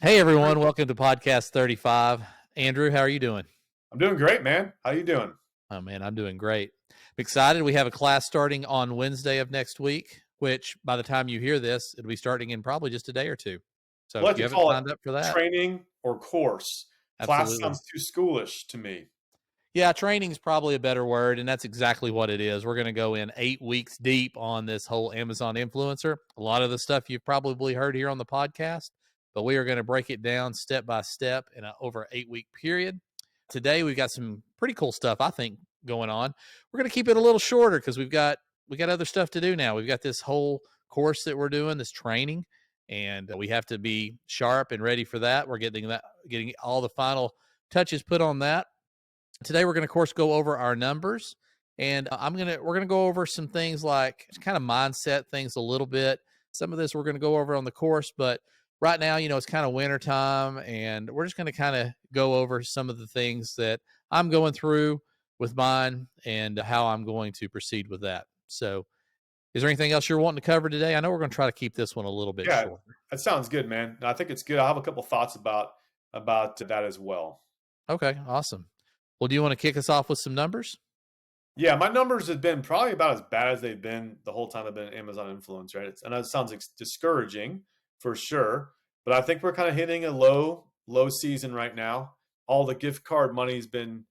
Hey everyone, welcome to podcast 35. Andrew, how are you doing? I'm doing great, man. How you doing? Oh man, I'm doing great. I'm excited. We have a class starting on Wednesday of next week, which by the time you hear this, it'll be starting in probably just a day or two. So I if like you to haven't call it signed up for that, training or course. Class absolutely. sounds too schoolish to me. Yeah, training is probably a better word, and that's exactly what it is. We're going to go in 8 weeks deep on this whole Amazon influencer. A lot of the stuff you've probably heard here on the podcast, but we are going to break it down step by step in over 8 week period. Today we've got some pretty cool stuff, I think, going on. We're going to keep it a little shorter because we got other stuff to do now. We've got this whole course that we're doing, this training, and we have to be sharp and ready for that. We're getting all the final touches put on that. Today we're going to, of course, go over our numbers, and we're gonna go over some things like kind of mindset things a little bit. Some of this we're going to go over on the course, but right now, it's kind of winter time, and we're just going to kind of go over some of the things that I'm going through with mine and how I'm going to proceed with that. So, is there anything else you're wanting to cover today? I know we're going to try to keep this one a little bit Yeah, shorter. that sounds good, man. I think it's good. I have a couple thoughts about that as well. Okay, awesome. Well, do you want to kick us off with some numbers? Yeah, my numbers have been probably about as bad as they've been the whole time I've been an Amazon influencer. Right? I know it sounds discouraging for sure, but I think we're kind of hitting a low season right now. All the gift card money's been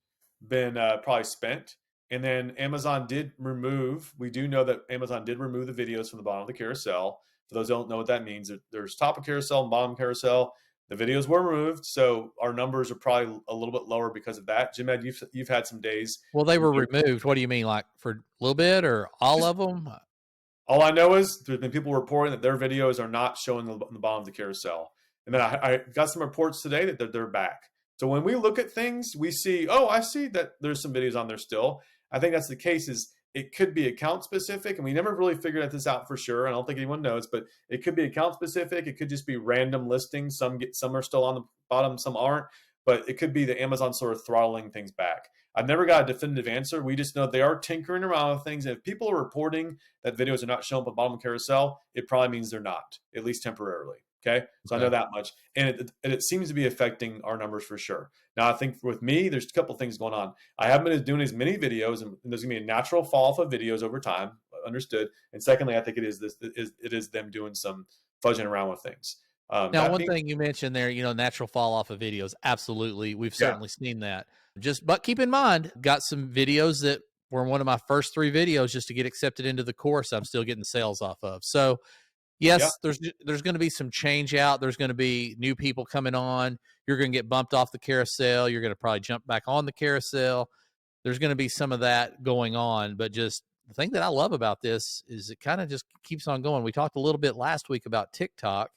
probably spent, and then Amazon did remove. We do know that Amazon did remove the videos from the bottom of the carousel. For those who don't know what that means, there's top of carousel and bottom carousel. The videos were removed, so our numbers are probably a little bit lower because of that. Jim, you've had some days. Well, they were removed. What do you mean, like for a little bit or all Just of them? all I know is there's been people reporting that their videos are not showing on the bottom of the carousel. And then I got some reports today that they're back. So when we look at things, we see, oh, I see that there's some videos on there still. I think that's the case. Is it could be account specific, and we never really figured this out for sure. I don't think anyone knows, but it could be account specific. It could just be random listings. Some are still on the bottom, some aren't. But it could be the Amazon sort of throttling things back. I've never got a definitive answer. We just know they are tinkering around with things. And if people are reporting that videos are not showing up at the bottom of the carousel, it probably means they're not, at least temporarily. Okay. So I know Okay. that much. And it seems to be affecting our numbers for sure. Now, I think with me, there's a couple things going on. I haven't been doing as many videos, and there's going to be a natural fall off of videos over time. Understood. And secondly, I think it is them doing some fudging around with things. Now, That one being, thing you mentioned there, natural fall off of videos. Absolutely. We've yeah, certainly seen that. But keep in mind, got some videos that were one of my first 3 videos just to get accepted into the course. I'm still getting sales off of. So, yes, yeah, there's going to be some change out. There's going to be new people coming on. You're going to get bumped off the carousel. You're going to probably jump back on the carousel. There's going to be some of that going on. But just the thing that I love about this is it kind of just keeps on going. We talked a little bit last week about TikTok.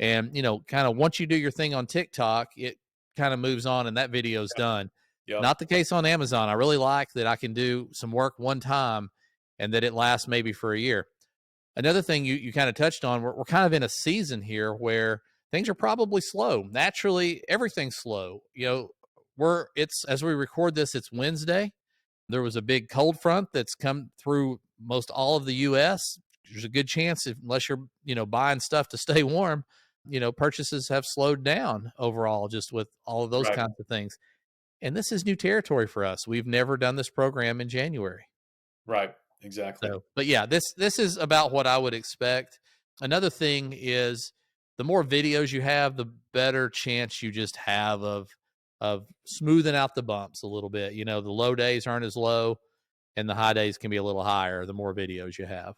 And, kind of once you do your thing on TikTok, it kind of moves on and that video's done. yep. Not the case on Amazon. I really like that I can do some work one time and that it lasts maybe for a year. Another thing you kind of touched on, we're kind of in a season here where things are probably slow. Naturally, everything's slow. It's as we record this, it's Wednesday. There was a big cold front that's come through most all of the US. There's a good chance, unless you're, buying stuff to stay warm, purchases have slowed down overall just with all of those Right, kinds of things. And this is new territory for us. We've never done this program in January. right, exactly. So, but yeah, this is about what I would expect. Another thing is the more videos you have, the better chance you just have of smoothing out the bumps a little bit. The low days aren't as low and the high days can be a little higher the more videos you have.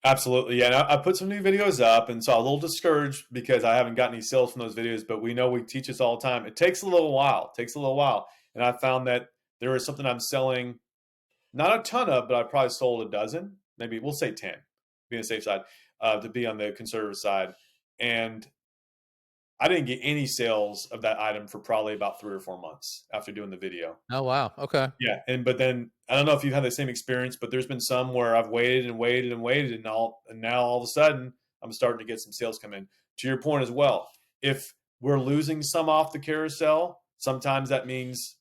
Absolutely. Yeah. And I put some new videos up, and so I'm a little discouraged because I haven't gotten any sales from those videos, but we know we teach this all the time. It takes a little while. It takes a little while. And I found that there is something I'm selling, not a ton of, but I probably sold a dozen, maybe we'll say 10, be on the safe side, to be on the conservative side. And I didn't get any sales of that item for probably about 3 or 4 months after doing the video. Oh wow. Okay. Yeah, but then I don't know if you've had the same experience, but there's been some where I've waited and waited and waited, and now all of a sudden I'm starting to get some sales come in. To your point as well, if we're losing some off the carousel, sometimes that means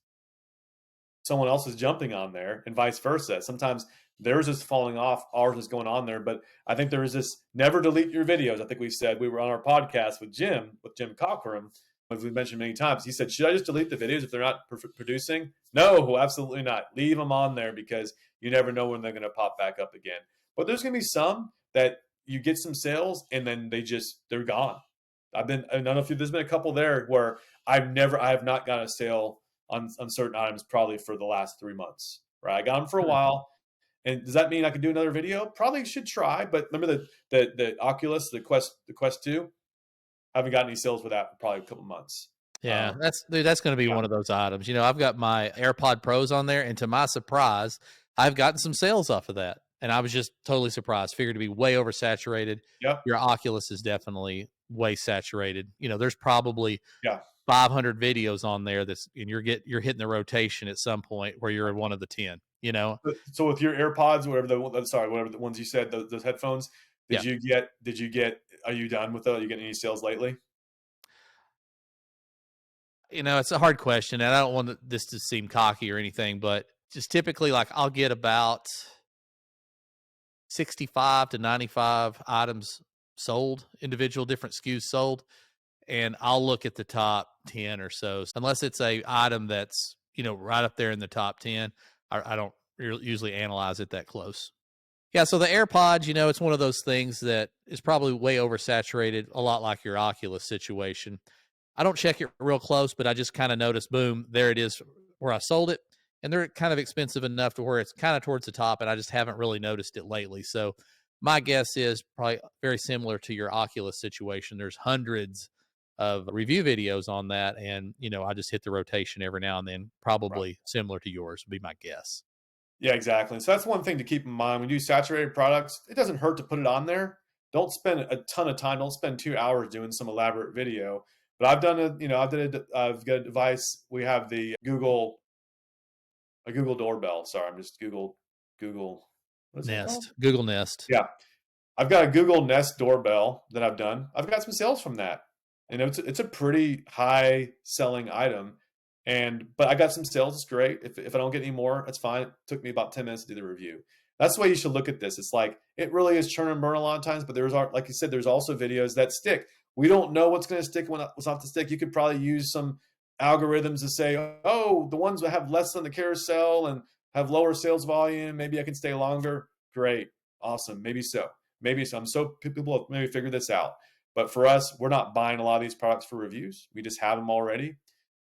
someone else is jumping on there, and vice versa. Sometimes theirs is falling off, ours is going on there. But I think there is this never delete your videos. I think we were on our podcast with Jim Cochran, as we mentioned many times. He said, should I just delete the videos if they're not producing? No, absolutely not. Leave them on there because you never know when they're going to pop back up again. But there's going to be some that you get some sales and then they're gone. I don't know if there's been a couple there where I have not gotten a sale on certain items probably for the last 3 months. Right, I got them for a while. And does that mean I can do another video? Probably should try. But remember the Oculus, the Quest 2, haven't gotten any sales for that for probably a couple months. Yeah, that's going to be one of those items. You know, I've got my AirPod Pros on there, and to my surprise, I've gotten some sales off of that. And I was just totally surprised. Figured to be way oversaturated. Yep. Your Oculus is definitely way saturated. You know, there's probably Yeah. 500 videos on there and you're hitting the rotation at some point where you're in one of the 10, you know? So with your AirPods, whatever the ones you said, those headphones, are you done with those? Are you getting any sales lately? You know, it's a hard question, and I don't want this to seem cocky or anything, but just typically, like, I'll get about 65 to 95 items sold, individual different SKUs sold, and I'll look at the top 10 or so. Unless it's a item that's, you know, right up there in the top 10, I don't usually analyze it that close. Yeah, so the AirPods, you know, it's one of those things that is probably way oversaturated, a lot like your Oculus situation. I don't check it real close, but I just kind of notice, boom, there it is where I sold it. And they're kind of expensive enough to where it's kind of towards the top, and I just haven't really noticed it lately. So my guess is probably very similar to your Oculus situation. There's hundreds of review videos on that, and, you know, I just hit the rotation every now and then, probably similar to yours would be my guess. Yeah, exactly. So that's one thing to keep in mind. When you do saturated products, it doesn't hurt to put it on there. Don't spend a ton of time. Don't spend 2 hours doing some elaborate video. But I've got a device. We have a Google doorbell. Sorry, I'm just Google. What is Nest, Google Nest. Yeah, I've got a Google Nest doorbell that I've done. I've got some sales from that, and it's a pretty high selling item. But I got some sales. It's great. If I don't get any more, that's fine. It took me about 10 minutes to do the review. That's the way you should look at this. It's like, it really is churn and burn a lot of times, but like you said, there's also videos that stick. We don't know what's going to stick and what's not to stick. You could probably use some algorithms to say, oh, the ones that have less on the carousel and have lower sales volume, maybe I can stay longer. Great. Awesome. Maybe so. So people have maybe figured this out. But for us, we're not buying a lot of these products for reviews. We just have them already.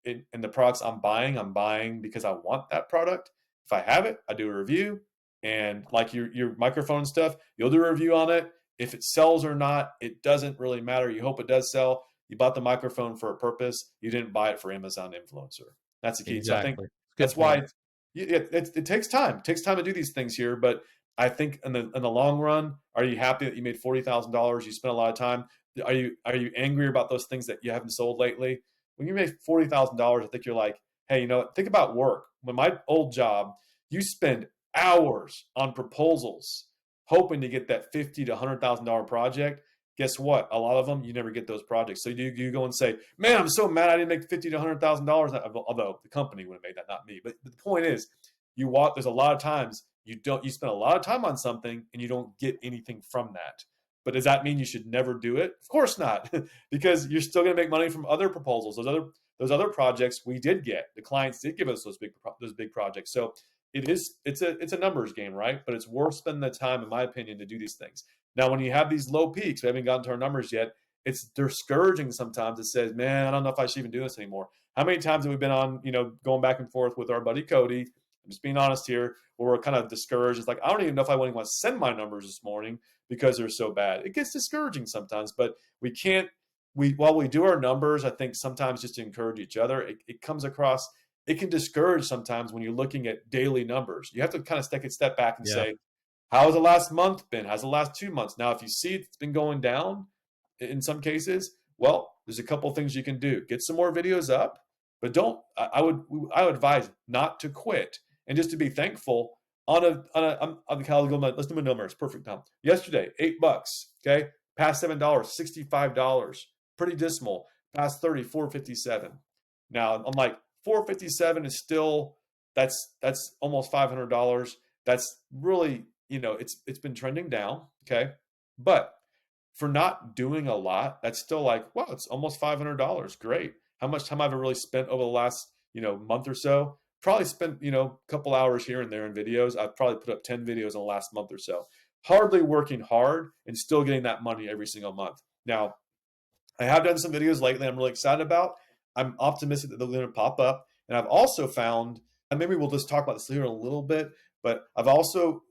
And the products I'm buying because I want that product. If I have it, I do a review. And like your microphone stuff, you'll do a review on it. If it sells or not, it doesn't really matter. You hope it does sell. You bought the microphone for a purpose. You didn't buy it for Amazon influencer. That's the key. Exactly. So I think that's why it takes time. It takes time to do these things here. But I think in the long run, are you happy that you made $40,000? You spent a lot of time. Are you angry about those things that you haven't sold lately? When you make $40,000, I think you're like, hey, think about work. When my old job, you spend hours on proposals hoping to get that $50,000 to $100,000 project. Guess what? A lot of them, you never get those projects. So you go and say, man, I'm so mad I didn't make $50,000 to $100,000. Although the company would have made that, not me. But the point is, there's a lot of times you spend a lot of time on something and you don't get anything from that. But does that mean you should never do it? Of course not, because you're still going to make money from other proposals. Those other projects we did get. The clients did give us those big projects. So it's a numbers game, right? But it's worth spending the time, in my opinion, to do these things. Now, when you have these low peaks, we haven't gotten to our numbers yet. It's discouraging sometimes. It says, man, I don't know if I should even do this anymore. How many times have we been on, going back and forth with our buddy Cody? I'm just being honest here, where we're kind of discouraged. It's like, I don't even know if I want to send my numbers this morning because they're so bad. It gets discouraging sometimes, but while we do our numbers, I think sometimes just to encourage each other, it comes across, it can discourage sometimes when you're looking at daily numbers. You have to kind of take a step back and say, how's the last month been? How's the last 2 months? Now, if you see it's been going down in some cases, well, there's a couple things you can do. Get some more videos up, but I would advise not to quit and just to be thankful. Let's do my numbers. Perfect, Tom. Yesterday, $8. Okay, past $7, $65. Pretty dismal. Past 30, $457. Now I'm like, $457 is still that's almost $500. that's really, it's been trending down. Okay. But for not doing a lot, that's still like, wow, it's almost $500. Great. How much time have I really spent over the last, month or so? Probably spent, a couple hours here and there in videos. I've probably put up 10 videos in the last month or so. Hardly working hard and still getting that money every single month. Now, I have done some videos lately I'm really excited about. I'm optimistic that they're going to pop up. And I've also found, and maybe we'll just talk about this here in a little bit, but I've also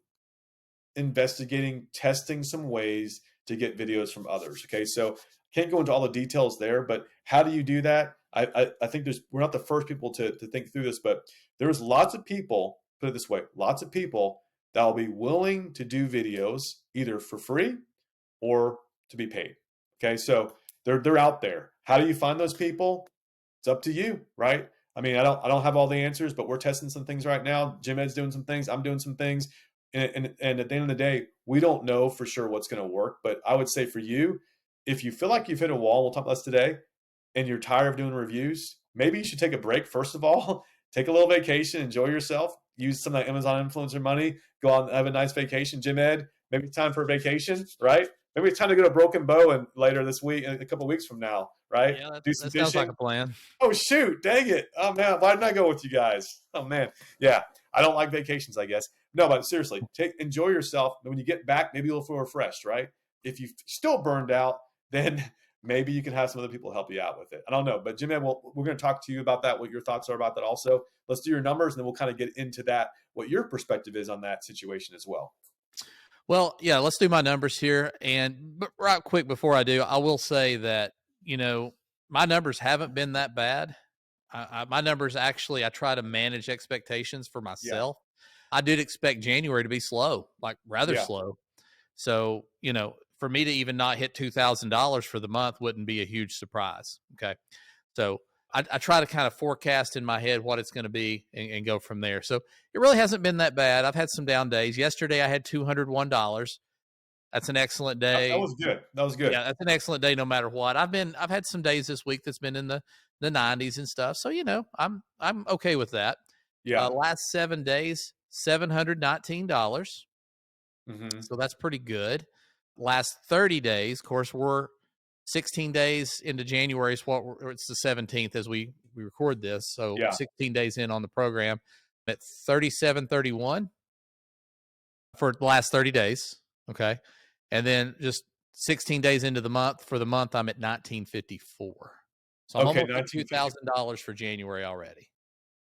investigating, testing some ways to get videos from others. Okay, so can't go into all the details there, but how do you do that? I think we're not the first people to think through this, but there's lots of people, put it this way, lots of people that will be willing to do videos either for free or to be paid. Okay, so they're out there. How do you find those people? It's up to you, right? I mean, I don't have all the answers, but we're testing some things right now. Jim Ed's doing some things. I'm doing some things. And at the end of the day, we don't know for sure what's going to work. But I would say for you, if you feel like you've hit a wall, we'll talk about this today, and you're tired of doing reviews, maybe you should take a break. First of all, take a little vacation, enjoy yourself, use some of that Amazon influencer money, go on, have a nice vacation. Jim Ed, maybe it's time for a vacation, right? Maybe it's time to go to Broken Bow and later this week, a couple of weeks from now, right? Yeah, Do some that sounds like fishing. a plan. Oh shoot, dang it. Oh man, why didn't I go with you guys? Oh man. Yeah. I don't like vacations, I guess. No, but seriously, enjoy yourself. And when you get back, maybe you'll feel refreshed, right? If you're still burned out, then maybe you can have some other people help you out with it. I don't know. But Jim, we're going to talk to you about that, what your thoughts are about that also. Let's do your numbers, and then we'll kind of get into that, what your perspective is on that situation as well. Well, yeah, let's do my numbers here. But right quick before I do, I will say that, my numbers haven't been that bad. My numbers actually, I try to manage expectations for myself. I did expect January to be slow, like rather slow. So, for me to even not hit $2,000 for the month wouldn't be a huge surprise. Okay. So I try to kind of forecast in my head what it's going to be and go from there. So it really hasn't been that bad. I've had some down days. Yesterday I had $201. That's an excellent day. That was good. That was good. Yeah, that's an excellent day no matter what. I've had some days this week that's been in the 90s and stuff. So, I'm okay with that. Yeah. Last 7 days, $719. Mm-hmm. So that's pretty good. Last 30 days, of course, we're 16 days into January. It's the 17th as we record this. So 16 days in on the program at 37.31 for the last 30 days. Okay. And then just 16 days into the month, for the month, I'm at 1954. So I'm almost at $2,000 for January already.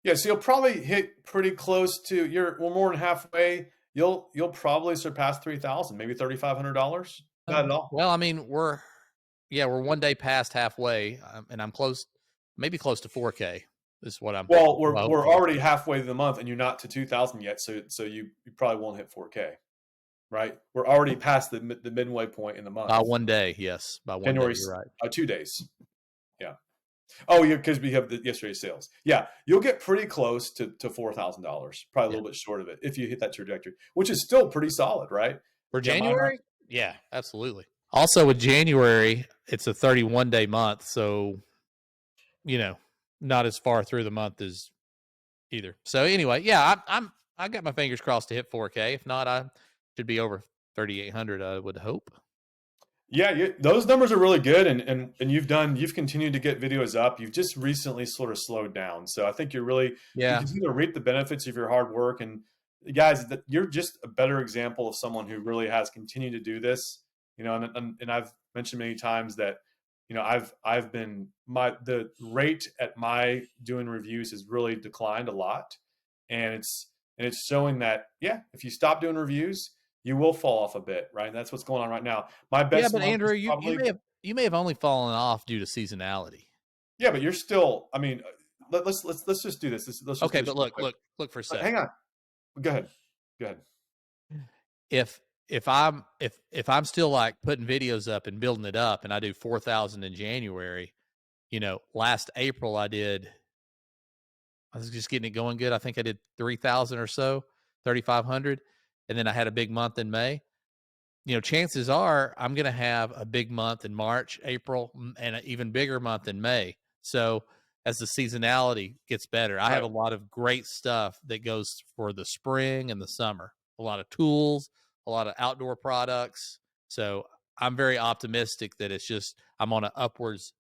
Yeah. So you'll probably hit pretty close to we're more than halfway. You'll probably surpass 3,000, maybe $3,500. Not at all. Well, I mean, we're 1 day past halfway, and I'm maybe close to 4K. Is what I'm. Well, we're already halfway through the month, and you're not to 2,000 yet, so you probably won't hit 4K, right? We're already past the midway point in the month. By 1 day, yes. By 1 day, you're right. 2 days. Yeah. Oh, yeah, because we have yesterday's sales. Yeah, you'll get pretty close to $4,000, probably a little bit short of it if you hit that trajectory, which is still pretty solid, right? For January? Yeah, absolutely. Also with January, it's a 31-day month, so not as far through the month as either. So anyway, yeah, I got my fingers crossed to hit 4K. If not, I should be over 3,800. I would hope. Yeah, those numbers are really good, and you've continued to get videos up. You've just recently sort of slowed down, so I think you continue to reap the benefits of your hard work. And guys, you're just a better example of someone who really has continued to do this. And I've mentioned many times that I've been the rate at my doing reviews has really declined a lot, and it's showing that if you stop doing reviews, you will fall off a bit, right? And that's what's going on right now. My best. Yeah, but Andrew, you may have only fallen off due to seasonality. Yeah, but you're still. I mean, let's just do this. Okay, but look for a second. Hang on. Go ahead. If I'm still like putting videos up and building it up, and I do 4,000 in January, last April I was just getting it going good. I think I did 3,000 or so, 3,500. And then I had a big month in May. Chances are I'm going to have a big month in March, April, and an even bigger month in May. So as the seasonality gets better, I have a lot of great stuff that goes for the spring and the summer. a lot of tools, a lot of outdoor products. So I'm very optimistic that I'm on an upwards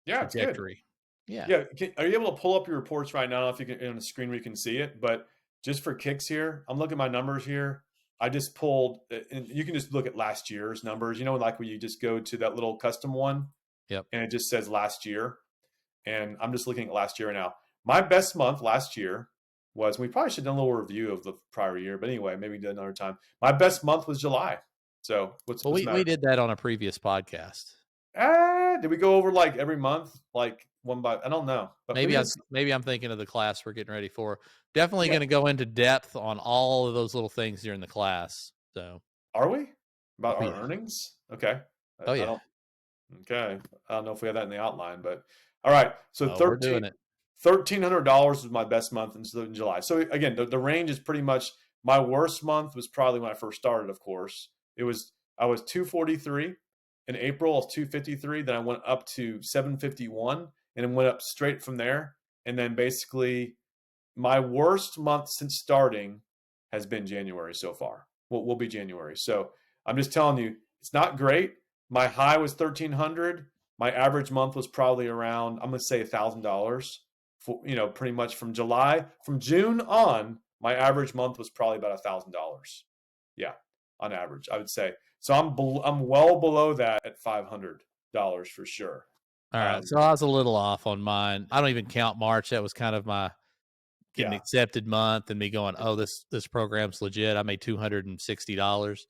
Yeah, it's good. trajectory. Yeah. Yeah, are you able to pull up your reports right now? I don't know if you can on the screen where you can see it, but just for kicks here, I'm looking at my numbers here. I just pulled, and you can just look at last year's numbers. You know, like when you just go to that little custom one, Yep. and it just says last year. And I'm just looking at last year now. My best month last year was, we probably should have done a little review of the prior year, but anyway, maybe do it another time. My best month was July. So what's Well, the matter? we did that on a previous podcast. Did we go over like every month, like one by? I don't know, but Maybe I'm thinking of the class we're getting ready for. Definitely yeah. going to go into depth on all of those little things during the class. So, Are we about oh our yeah, earnings? Okay, oh I yeah, don't. Okay, I don't know if we have that in the outline, but all right. So oh we're doing it. $1,300 was my best month in July. So again, the range is pretty much, my worst month was probably when I first started. Of course, I was 243 in April. I was 253. Then I went up to 751, and then went up straight from there. And then basically, my worst month since starting has been January so far. Will be January. So I'm just telling you, it's not great. My high was 1,300. My average month was probably around, I'm going to say $1,000. For, pretty much from June on, my average month was probably about $1,000. Yeah, on average, I would say. So I'm well below that at $500 for sure. All right, so I was a little off on mine. I don't even count March. That was kind of my getting Yeah. accepted month, and me going, oh, this program's legit. I made $260.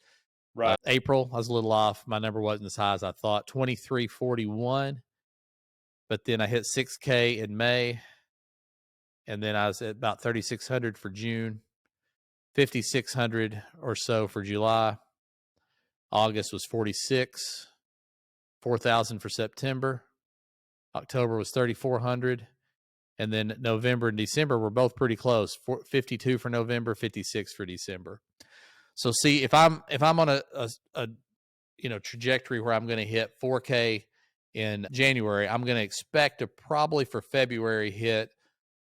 Right. April, I was a little off. My number wasn't as high as I thought. 2341, but then I hit 6K in May, and then I was at about 3,600 for June, 5,600 or so for July. August was 46, 4,000 for September. October was 3,400. And then November and December were both pretty close. 52 for November, 56 for December. So see, if I'm on a trajectory where I'm going to hit 4K in January, I'm going to expect to probably for February hit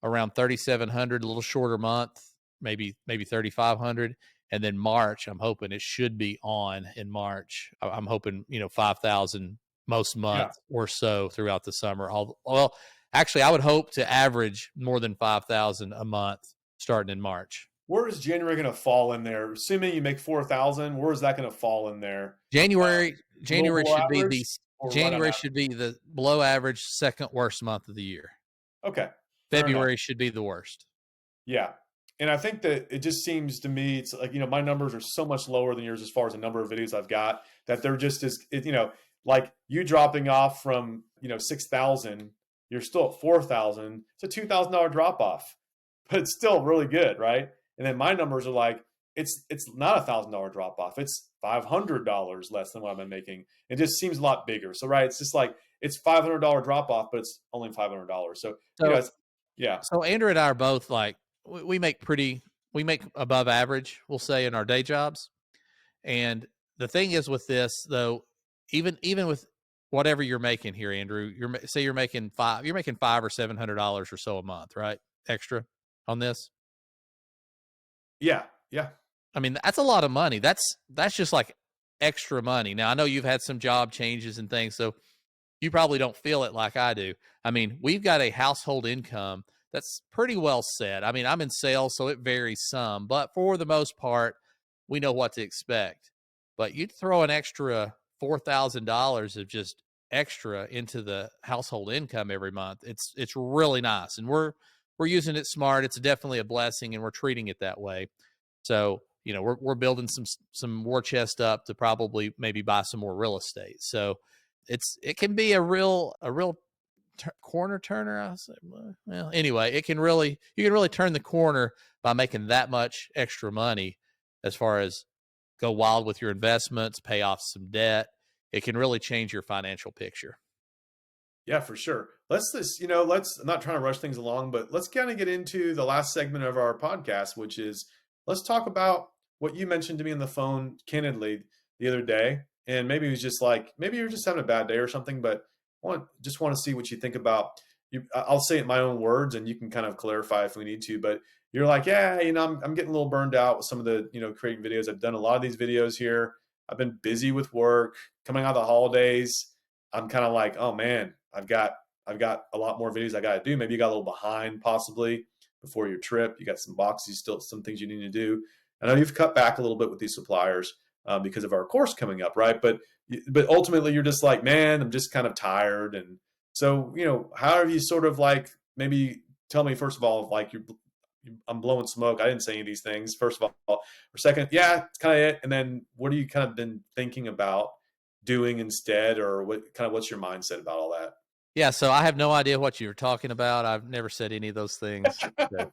around 3,700, a little shorter month, maybe 3,500. And then March, I'm hoping it should be on in March. I'm hoping, 5,000 most months or so throughout the summer. Well, actually, I would hope to average more than 5,000 a month starting in March. Where is January going to fall in there? Assuming you make 4,000, where is that going to fall in there? January should be the below average second worst month of the year. Okay. February should be the worst. Yeah. And I think that it just seems to me, it's like, my numbers are so much lower than yours as far as the number of videos I've got, that they're just as, like you dropping off from, 6,000, you're still at 4,000. It's a $2,000 drop off, but it's still really good, right? And then my numbers are like, it's not $1,000 drop off. It's $500 less than what I've been making. It just seems a lot bigger. So, right, it's just like, it's $500 drop off, but it's only $500. So yeah. So Andrew and I are both like, we make above average, we'll say, in our day jobs. And the thing is with this though, even with whatever you're making here, Andrew, you're making $500 or $700 or so a month, right? Extra on this. Yeah. Yeah. I mean, that's a lot of money. That's just like extra money. Now I know you've had some job changes and things, so you probably don't feel it like I do. I mean, we've got a household income that's pretty well set. I mean, I'm in sales, so it varies some, but for the most part, we know what to expect. But you'd throw an extra $4,000 of just extra into the household income every month. It's really nice, and we're using it smart. It's definitely a blessing, and we're treating it that way. So we're building some war chest up to probably maybe buy some more real estate. So it can be a real corner turner. I say, well, anyway, you can really turn the corner by making that much extra money. As far as go wild with your investments, pay off some debt, it can really change your financial picture. Yeah, for sure. I'm not trying to rush things along, but let's kind of get into the last segment of our podcast, which is, let's talk about what you mentioned to me on the phone candidly the other day. And maybe it was just like, maybe you're just having a bad day or something, but just want to see what you think about. I'll say it in my own words, and you can kind of clarify if we need to. But you're like, yeah, I'm getting a little burned out with some of the, creating videos. I've done a lot of these videos here. I've been busy with work coming out of the holidays. I'm kind of like, oh man, I've got a lot more videos I got to do. Maybe you got a little behind possibly before your trip. You got some boxes, still some things you need to do. I know you've cut back a little bit with these suppliers because of our course coming up, right? But ultimately, you're just like, man, I'm just kind of tired. And so, how have you sort of like maybe tell me first of all, like I'm blowing smoke. I didn't say any of these things. First of all, or second, yeah, it's kind of it. And then what are you kind of been thinking about doing instead, or what's your mindset about all that? Yeah, so I have no idea what you're talking about. I've never said any of those things. So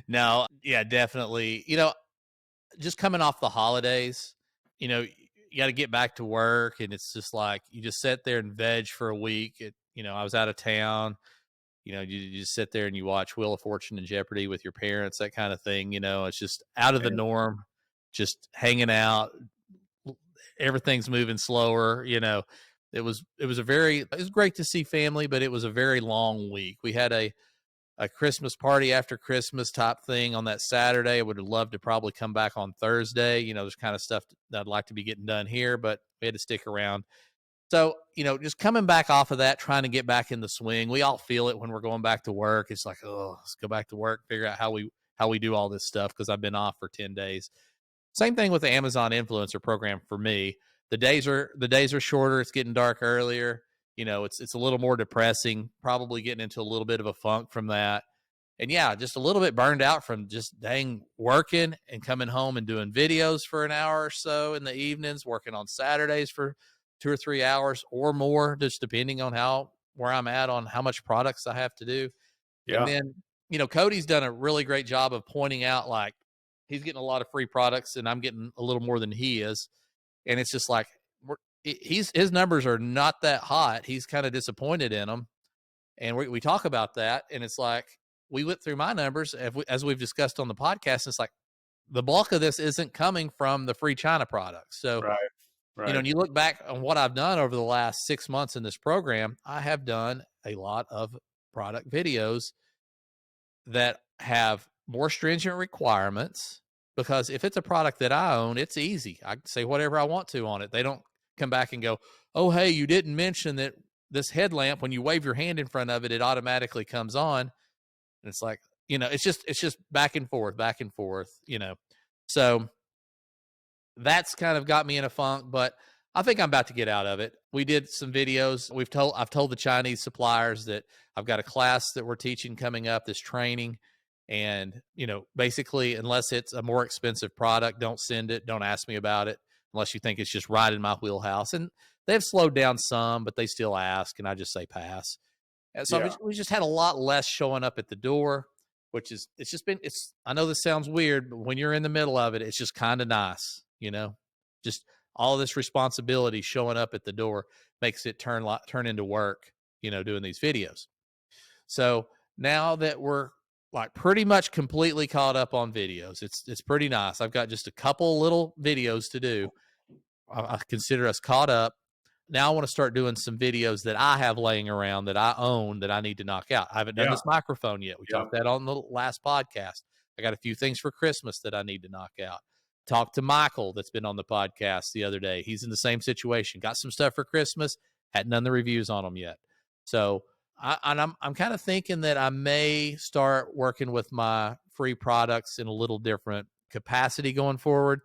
no, yeah, definitely. Just coming off the holidays, you got to get back to work, and it's just like you just sit there and veg for a week. I was out of town. You just sit there and you watch Wheel of Fortune and Jeopardy with your parents, that kind of thing. It's just out of the norm, just hanging out. Everything's moving slower. It was great to see family, but it was a very long week. We had a Christmas party after Christmas type thing on that Saturday. I would have loved to probably come back on Thursday. There's kind of stuff that I'd like to be getting done here, but we had to stick around. So, just coming back off of that, trying to get back in the swing. We all feel it when we're going back to work. It's like, oh, let's go back to work, figure out how we do all this stuff because I've been off for 10 days. Same thing with the Amazon influencer program for me. The days are shorter. It's getting dark earlier. It's a little more depressing, probably getting into a little bit of a funk from that. And yeah, just a little bit burned out from just dang working and coming home and doing videos for an hour or so in the evenings, working on Saturdays for 2 or 3 hours or more, just depending on where I'm at on how much products I have to do. And Yeah, then, Cody's done a really great job of pointing out like he's getting a lot of free products and I'm getting a little more than he is. And it's just like his numbers are not that hot. He's kind of disappointed in them. And we talk about that. And it's like we went through my numbers as we've discussed on the podcast. It's like the bulk of this isn't coming from the free China products. So, right, right. and you look back on what I've done over the last 6 months in this program, I have done a lot of product videos that have more stringent requirements because if it's a product that I own, it's easy. I can say whatever I want to on it. They don't come back and go, oh, hey, you didn't mention that this headlamp, when you wave your hand in front of it, it automatically comes on. And it's like, it's just back and forth, back and forth. So that's kind of got me in a funk, but I think I'm about to get out of it. We did some videos. I've told the Chinese suppliers that I've got a class that we're teaching coming up, this training. And, basically, unless it's a more expensive product, don't send it. Don't ask me about it unless you think it's just right in my wheelhouse. And they've slowed down some, but they still ask. And I just say pass. And so Yeah, we just had a lot less showing up at the door, I know this sounds weird, but when you're in the middle of it, it's just kind of nice. Just all this responsibility showing up at the door makes it turn into work, doing these videos. So now that we're like pretty much completely caught up on videos, it's pretty nice. I've got just a couple little videos to do. I consider us caught up. Now I want to start doing some videos that I have laying around that I own that I need to knock out. I haven't done yeah, this microphone yet. We yeah, talked that on the last podcast. I got a few things for Christmas that I need to knock out. Talked to Michael that's been on the podcast the other day. He's in the same situation. Got some stuff for Christmas. Hadn't done the reviews on them yet. So I'm kind of thinking that I may start working with my free products in a little different capacity going forward.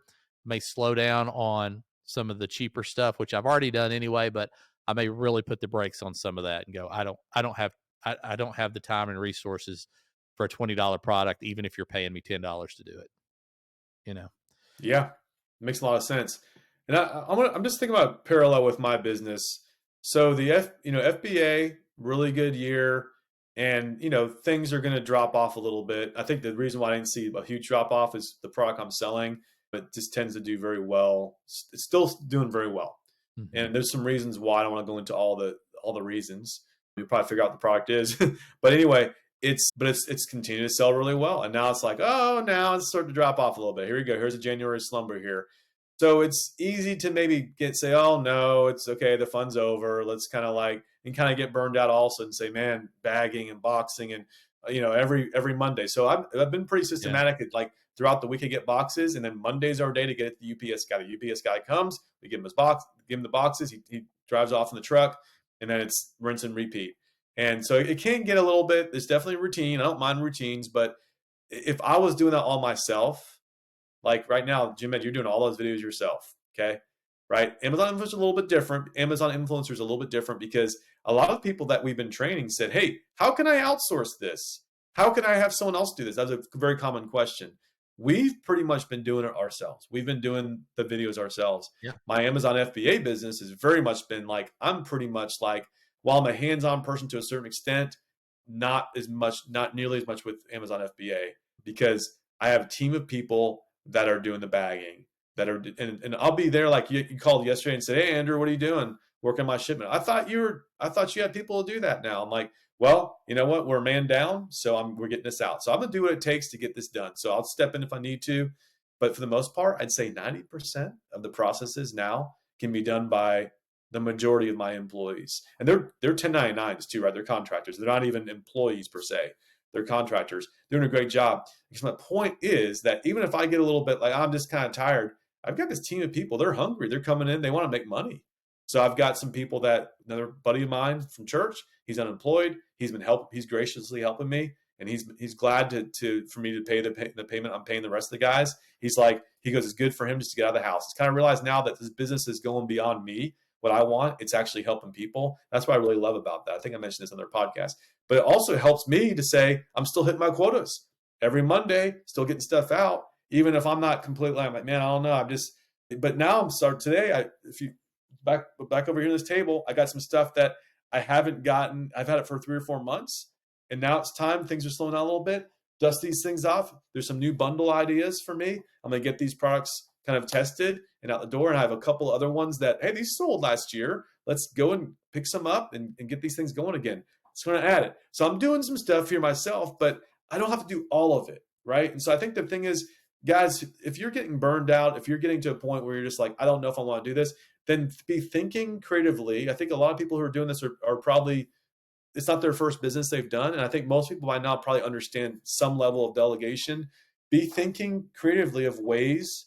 May slow down on some of the cheaper stuff, which I've already done anyway, but I may really put the brakes on some of that and go, I don't have the time and resources for a $20 product, even if you're paying me $10 to do it, you know? yeah. Makes a lot of sense. And I'm just thinking about parallel with my business. So the FBA really good year, and things are going to drop off a little bit. I think the reason why I didn't see a huge drop off is the product I'm selling, but just tends to do very well. It's still doing very well, Mm-hmm. and there's some reasons why. I don't want to go into all the reasons. You probably figure out what the product is, but anyway, it's continued to sell really well. And now it's like, oh, now it's starting to drop off a little bit. Here we go. Here's a January slumber here. So it's easy to maybe say, oh no, it's okay, the fun's over. Let's kind of get burned out also and say, man, bagging and boxing and every Monday. So I've been pretty Yeah. systematic. Like throughout the week, I get boxes, and then Monday's our day to get it to the UPS guy. The UPS guy comes, we give him his box, give him the boxes. He drives off in the truck, and then it's rinse and repeat. And so it can get a little bit. There's definitely routine. I don't mind routines, but if I was doing that all myself, like right now, Jim, you're doing all those videos yourself. Okay. Right. Amazon influencers are a little bit different. Amazon influencers are a little bit different because a lot of people that we've been training said, hey, how can I outsource this? How can I have someone else do this? That's a very common question. We've pretty much been doing it ourselves. We've been doing the videos ourselves. Yeah. My Amazon FBA business has very much been like, I'm pretty much like, while I'm a hands-on person to a certain extent, not nearly as much with Amazon FBA because I have a team of people that are doing the bagging, and I'll be there. Like you called yesterday and said, hey Andrew, what are you doing? Working my shipment. I thought you had people to do that now. I'm like, well, you know what? We're a man down, so we're getting this out. So I'm gonna do what it takes to get this done. So I'll step in if I need to. But for the most part, I'd say 90% of the processes now can be done by the majority of my employees. And they're 1099s too, right? They're contractors. They're not even employees per se. They're contractors doing a great job. Because my point is that even if I get a little bit like I'm just kind of tired, I've got this team of people. They're hungry. They're coming in. They want to make money. So I've got some people another buddy of mine from church. He's unemployed. He's been He's graciously helping me, and he's glad for me to pay the payment I'm paying the rest of the guys. He goes, it's good for him just to get out of the house. It's kind of realized now that this business is going beyond me. What I want, it's actually helping people. That's what I really love about that. I think I mentioned this on their podcast, but it also helps me to say I'm still hitting my quotas every Monday, still getting stuff out, even if I'm not completely. I'm like, man, I don't know. But now I'm starting today. If you back over here on this table, I got some stuff that I haven't gotten. I've had it for 3 or 4 months, and now it's time. Things are slowing down a little bit. Dust these things off. There's some new bundle ideas for me. I'm gonna get these products kind of tested and out the door. And I have a couple other ones that, hey, these sold last year. Let's go and pick some up and get these things going again. It's going to add it. So I'm doing some stuff here myself, but I don't have to do all of it. Right. And so I think the thing is, guys, if you're getting burned out, if you're getting to a point where you're just like, I don't know if I want to do this, then be thinking creatively. I think a lot of people who are doing this are probably, it's not their first business they've done. And I think most people by now probably understand some level of delegation. Be thinking creatively of ways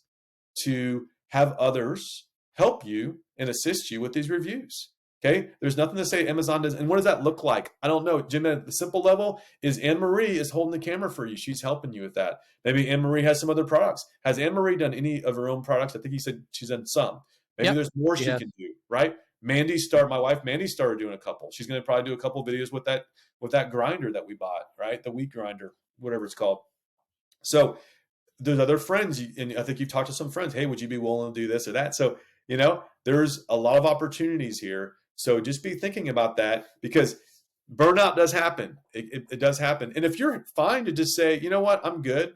to have others help you and assist you with these reviews. Okay. There's nothing to say Amazon does. And what does that look like? I don't know. Jim, at the simple level is Anne-Marie is holding the camera for you. She's helping you with that. Maybe Anne-Marie has some other products. Has Anne-Marie done any of her own products? I think you said she's done some. Maybe there's more she can do, right? My wife, Mandy started doing a couple. She's going to probably do a couple videos with that grinder that we bought, right? The wheat grinder, whatever it's called. So there's other friends, and I think you've talked to some friends. Hey, would you be willing to do this or that? So, there's a lot of opportunities here. So just be thinking about that because burnout does happen. It does happen. And if you're fine to just say, you know what, I'm good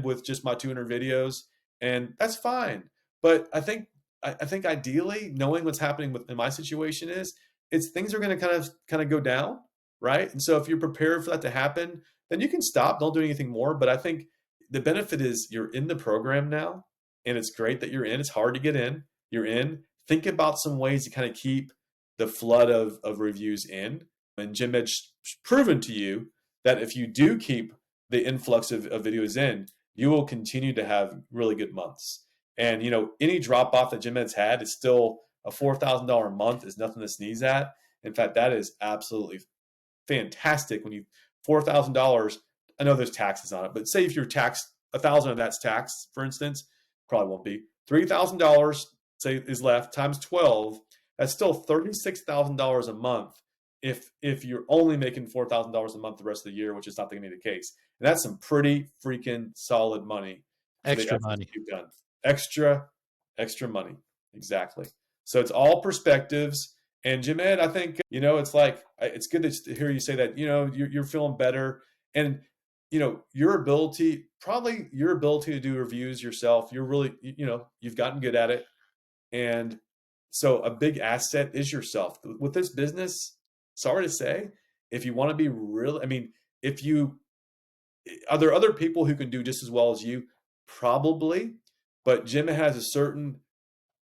with just my 200 videos, and that's fine. But I think ideally, knowing what's happening in my situation it's things are going to kind of go down, right? And so if you're prepared for that to happen, then you can stop. Don't do anything more. But I think the benefit is you're in the program now, and it's great that you're in. It's hard to get in. You're in. Think about some ways to kind of keep the flood of reviews in. And Jim had proven to you that if you do keep the influx of videos in, you will continue to have really good months. And, any drop off that Jim Ed's had is still a $4,000 a month is nothing to sneeze at. In fact, that is absolutely fantastic. When $4,000, I know there's taxes on it, but say if you're taxed, $1,000 of that's taxed, for instance, probably won't be. $3,000, say, is left times 12. That's still $36,000 a month if you're only making $4,000 a month the rest of the year, which is not going to be the case. And that's some pretty freaking solid money. Extra money. You've done. Extra money. Exactly. So it's all perspectives. And Jim Ed, I think, it's like, it's good to hear you say that, you're feeling better. And, your ability to do reviews yourself, you're really, you've gotten good at it. And so a big asset is yourself. With this business, sorry to say, if you want to be real, are there other people who can do just as well as you? Probably. But Jim has a certain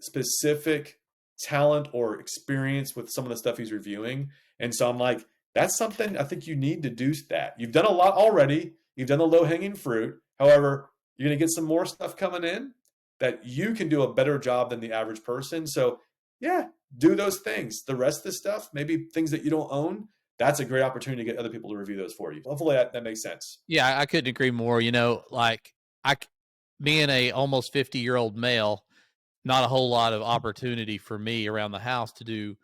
specific talent or experience with some of the stuff he's reviewing. And so I'm like, That's something I think you need to do that. You've done a lot already. You've done the low hanging fruit. However, you're going to get some more stuff coming in that you can do a better job than the average person. So, yeah, do those things. The rest of the stuff, maybe things that you don't own, that's a great opportunity to get other people to review those for you. Hopefully that makes sense. Yeah, I couldn't agree more. You know, like I, being a almost 50-year-old male, not a whole lot of opportunity for me around the house to do,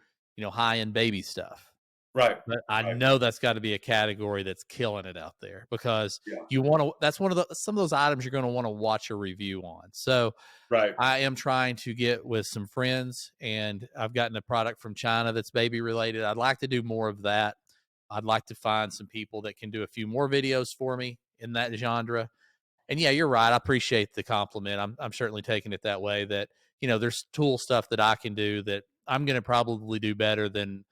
high end baby stuff. Right. But I Right. know that's got to be a category that's killing it out there because Yeah. you want to. That's some of those items you're going to want to watch a review on. So Right. I am trying to get with some friends, and I've gotten a product from China that's baby related. I'd like to do more of that. I'd like to find some people that can do a few more videos for me in that genre. And yeah, you're right. I appreciate the compliment. I'm certainly taking it that way that, there's tool stuff that I can do that I'm going to probably do better than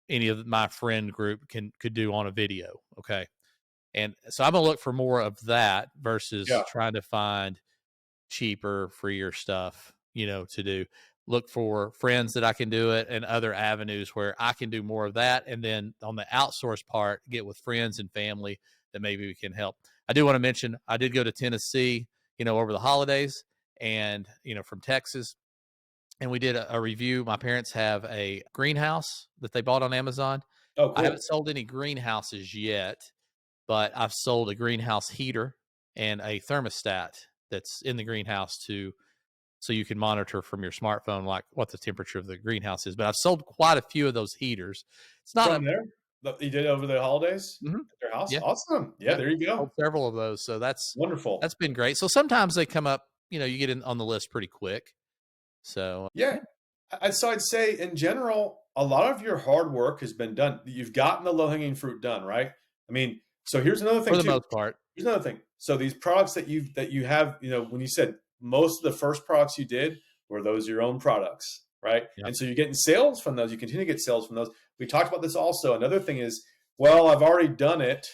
any of my friend group could do on a video. Okay. And so I'm going to look for more of that versus Yeah. trying to find cheaper, freer stuff, to do. Look for friends that I can do it and other avenues where I can do more of that. And then on the outsource part, get with friends and family that maybe we can help. I do want to mention I did go to Tennessee, over the holidays and, from Texas. And we did a review. My parents have a greenhouse that they bought on Amazon. Oh, I haven't cool. sold any greenhouses yet, but I've sold a greenhouse heater and a thermostat that's in the greenhouse so you can monitor from your smartphone like what the temperature of the greenhouse is. But I've sold quite a few of those heaters. It's not From a there, you did over the holidays Mhm. at their house. Yeah, Awesome. Yeah, yep. there you Sold go. several of those. So Wonderful. that's been great. So sometimes they come up, you get in on the list pretty quick. So Yeah. yeah, So I'd say in general, a lot of your hard work has been done. You've gotten the low hanging fruit done, right? I mean, so here's another for thing the too. most part. Here's another thing. So these products that you have, when you said most of the first products you did were those your own products, right? Yeah. And so you're getting sales from those. You continue to get sales from those. We talked about this also. Another thing is, well, I've already done it.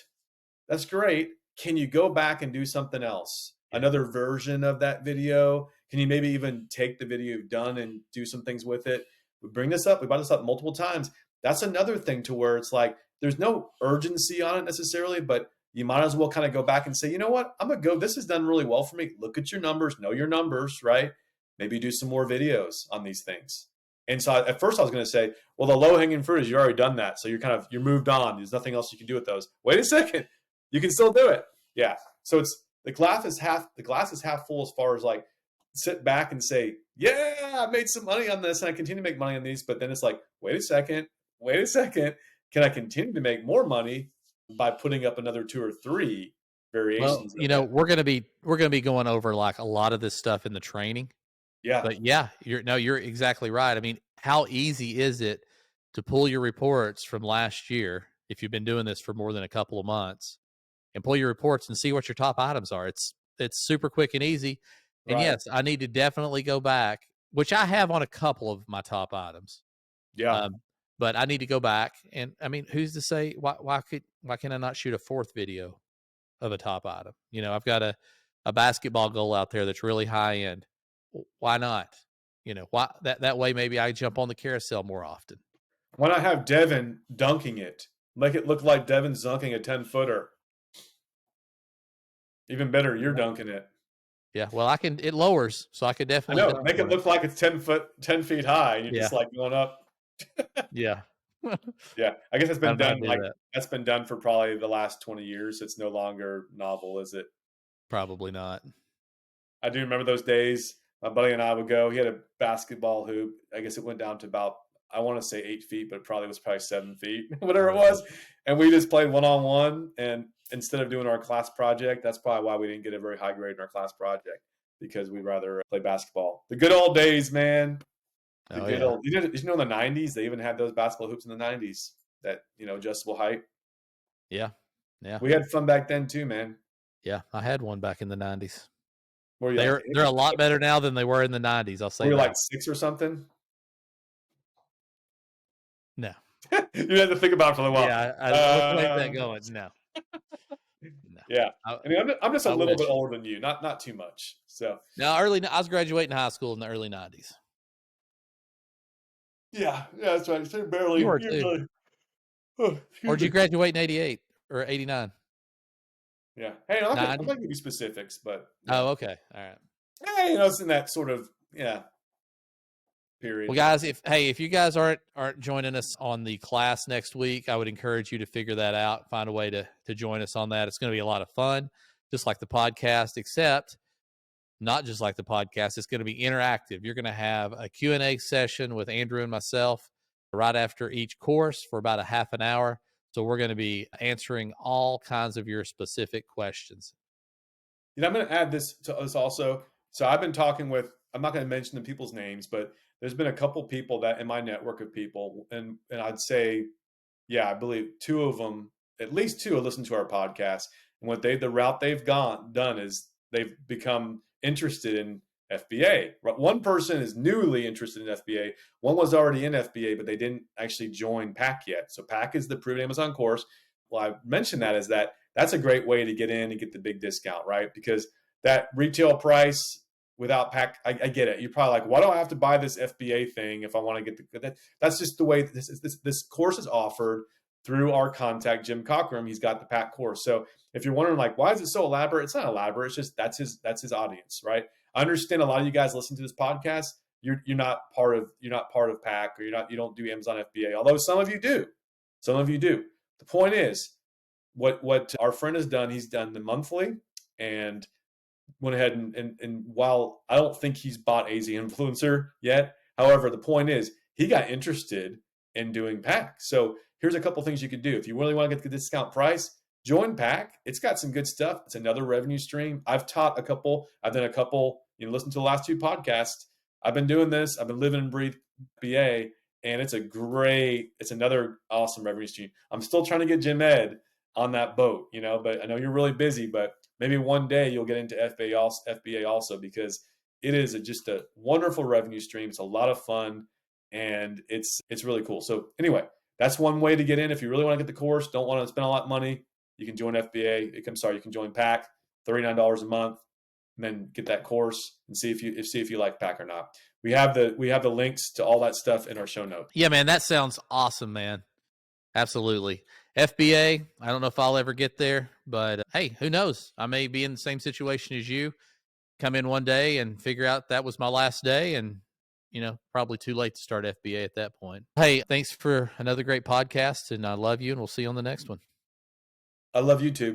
That's great. Can you go back and do something else? Yeah. Another version of that video? Can you maybe even take the video you've done and do some things with it? We bring this up. We brought this up multiple times. That's another thing to where it's like there's no urgency on it necessarily, but you might as well kind of go back and say, you know what? I'm going to go. This has done really well for me. Look at your numbers, know your numbers, right? Maybe do some more videos on these things. And so at first I was going to say, well, the low hanging fruit is you already done that. So you're moved on. There's nothing else you can do with those. Wait a second. You can still do it. Yeah. So it's the glass is half full as far as like sit back and say, yeah, I made some money on this and I continue to make money on these. But then it's like, wait a second. Can I continue to make more money by putting up another two or three Well, variations of it? we're gonna be going over like a lot of this stuff in the training. Yeah. But yeah, you're exactly right. I mean, how easy is it to pull your reports from last year if you've been doing this for more than a couple of months and pull your reports and see what your top items are? It's super quick and easy. And Right. yes, I need to definitely go back, which I have on a couple of my top items. Yeah. Um, but I need to go back and I mean, who's to say why can I not shoot a fourth video of a top item? I've got a basketball goal out there that's really high end. Why not? Why that way maybe I jump on the carousel more often. Why not have Devin dunking it? Make it look like Devin's dunking a 10-footer. Even better, you're Yeah. dunking it. Yeah, well, it lowers, so I could I definitely know. dunk Make it on it. look like it's 10 feet high, and you're Yeah, just like going up. yeah. Yeah, I guess I might do that. that's been done for probably the last 20 years. It's no longer novel, is it? Probably not. I do remember those days. My buddy and I would go. He had a basketball hoop. I guess it went down to about, I want to say 8 feet, but it probably was probably 7 feet, whatever it was. And we just played one on one. And instead of doing our class project, that's probably why we didn't get a very high grade in our class project because we'd rather play basketball. The good old days, man. The Oh good yeah, old. In the '90s, they even had those basketball hoops in the '90s that adjustable height. yeah, yeah, We had fun back then too, man. yeah. I had one back in the '90s. Were you like They're a lot better now than they were in the '90s. I'll were say you like that. 6 or something? No. You had to think about it for a little while. Yeah, let's make that going. No, no. Yeah. I, I mean, I'm just a I little bit wish. older than you, not too much. So Now, I was graduating high school in the early '90s. yeah, that's right. So You barely, were you're too. barely. Oh, Or excuse did you me. graduate in 88 or 89? Yeah. Hey, I'm not 90? gonna give you specifics, but Oh, okay. All right. hey, it's in that sort of Well, period. guys, if you guys aren't joining us on the class next week, I would encourage you to figure that out. Find a way to join us on that. It's going to be a lot of fun, just like the podcast, except not just like the podcast. It's going to be interactive. You're going to have a Q&A session with Andrew and myself right after each course for about a half an hour. So we're going to be answering all kinds of your specific questions. I'm going to add this to us also. So I've been talking with, I'm not going to mention the people's names, but there's been a couple people that in my network of people, and I'd say, I believe two of them, at least two, have listened to our podcast. And the route they've done is they've become interested in FBA. One person is newly interested in FBA. One was already in FBA, but they didn't actually join PAC yet. So PAC is the Proven Amazon course. Well, I mentioned that is that's a great way to get in and get the big discount, right? Because that retail price without PAC, I get it. You're probably like, why do I have to buy this FBA thing if I want to get that's just the way this course is offered through our contact, Jim Cockrum. He's got the PAC course. So if you're wondering like, why is it so elaborate? It's not elaborate. It's just that's his audience, right? I understand a lot of you guys listen to this podcast. You're not part of PAC, or you don't do Amazon FBA, although some of you do. Some of you do. The point is, what our friend has done, he's done the monthly and went ahead and while I don't think he's bought AZ Influencer yet, however, the point is he got interested in doing PAC. So here's a couple things you could do. If you really want to get the discount price, join PAC. It's got some good stuff. It's another revenue stream. I've done a couple, listen to the last two podcasts. I've been doing this. I've been living and breathing FBA, and it's another awesome revenue stream. I'm still trying to get Jim Ed on that boat, but I know you're really busy, but maybe one day you'll get into FBA also, because it is just a wonderful revenue stream. It's a lot of fun, and it's really cool. So anyway, that's one way to get in. If you really want to get the course, don't want to spend a lot of money, you can join FBA. You can join PAC, $39 a month, and then get that course and see if you like PAC or not. We have the links to all that stuff in our show notes. Yeah, man, that sounds awesome, man. Absolutely. FBA, I don't know if I'll ever get there, but hey, who knows? I may be in the same situation as you. Come in one day and figure out that was my last day, and probably too late to start FBA at that point. Hey, thanks for another great podcast, and I love you, and we'll see you on the next one. I love you too.